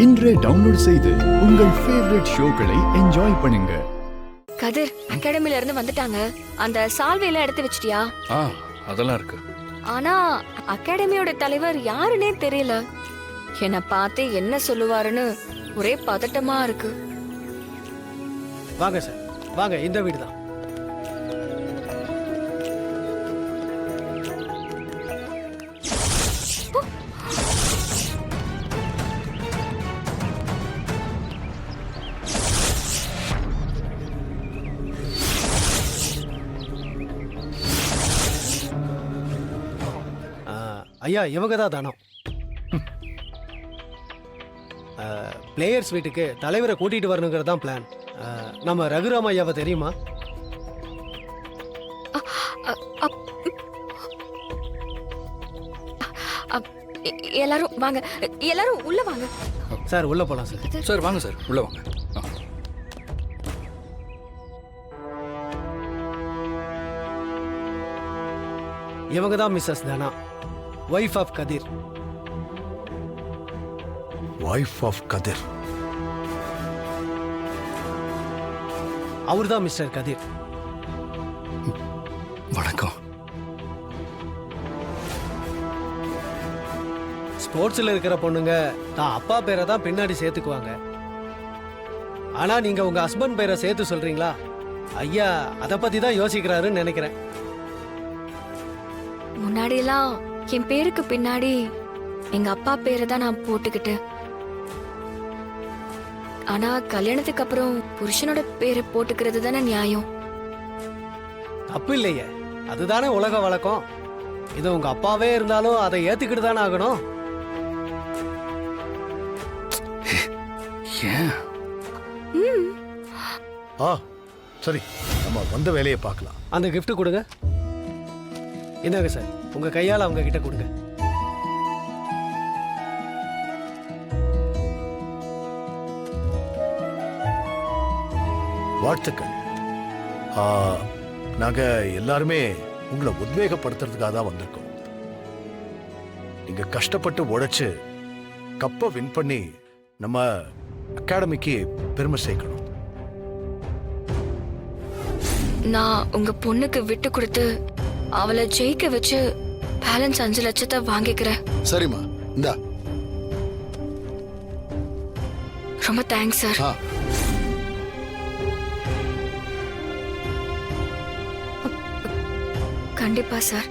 இன்றே டவுன்லோட் செய்து உங்கள் ஃபேவரட் ஷோக்களை என்ஜாய் பண்ணுங்க. கதிர், அகாடமில இருந்து வந்துட்டாங்க. அந்த சால்வையில எடுத்து வச்சிட்டியா? அதெல்லாம் இருக்கு. ஆனா அகாடமியோட தலைவர் யாருன்னே தெரியல. என்ன பார்த்து என்ன சொல்லுவாருன்னு ஒரே பதட்டமா இருக்கு. வாங்க சார், வாங்க, இந்த வீடு தான். ஐயா, இவங்க தான் தானம். பிளேயர்ஸ் வீட்டுக்கு தலைவரை கூட்டிட்டு வரணுங்கிறது தான் பிளான். நம்ம ரகுராம் ஐயாவை தெரியுமா? எல்லாரும் வாங்க, எல்லாரும் உள்ள வாங்க. சார், உள்ள போலாம் சார். சார் வாங்க சார், உள்ள வாங்க. இவங்க தான் மிஸ்ஸஸ் தானா, wife of Kathir. Wife of Kathir. அவர் தான் மிஸ்டர் கதிர். வணக்கம். ஸ்போர்ட்ஸ்ல இருக்கிற பொண்ணுங்க தான் அப்பா பேரை தான் பின்னாடி சேர்த்துக்குவாங்க. ஆனா நீங்க உங்க ஹஸ்பண்ட் பேரை சேர்த்து சொல்றீங்களா? ஐயா அதை பத்தி தான் யோசிக்கிறாருன்னு நினைக்கிறேன். முன்னாடி எல்லாம் என் பேருக்கு பின்னாடி எங்க அப்பா பேரை தான் நான் போட்டுக்கிட்டேன். ஆனா கல்யாணத்துக்கு அப்புறம் புருஷனோட பேரை போட்டுக்கிறது தானே நியாயம். தப்பு இல்லையே, அதுதானே உலக வழக்கம். இது உங்க அப்பாவே இருந்தாலும் அதை ஏத்துக்கிட்டு தானே ஆகணும். சரி, நம்ம வந்த வேலையை பார்க்கலாம். அந்த gift கொடுங்க. இந்தாங்க சார், உங்க கையால அவங்க கிட்ட கொடுங்க. வாழ்த்துக்கள். நாங்க எல்லாருமே உங்களை உத்வேகப்படுத்துறதுக்காக தான் வந்திருக்கோம். நீங்க கஷ்டப்பட்டு உழைச்சு கப்பை வின் பண்ணி நம்ம அகாடமிக்கு பெருமை சேர்க்கணும். நான் உங்க பொண்ணுக்கு விட்டு கொடுத்து அவளை ஜெயிக்க வச்சு பேலன்ஸ் 5 லட்சத்தை வாங்கிக்கிறேன். சரிம்மா, இந்தா. ரொம்ப தேங்க்ஸ் சார். கண்டிப்பா சார்.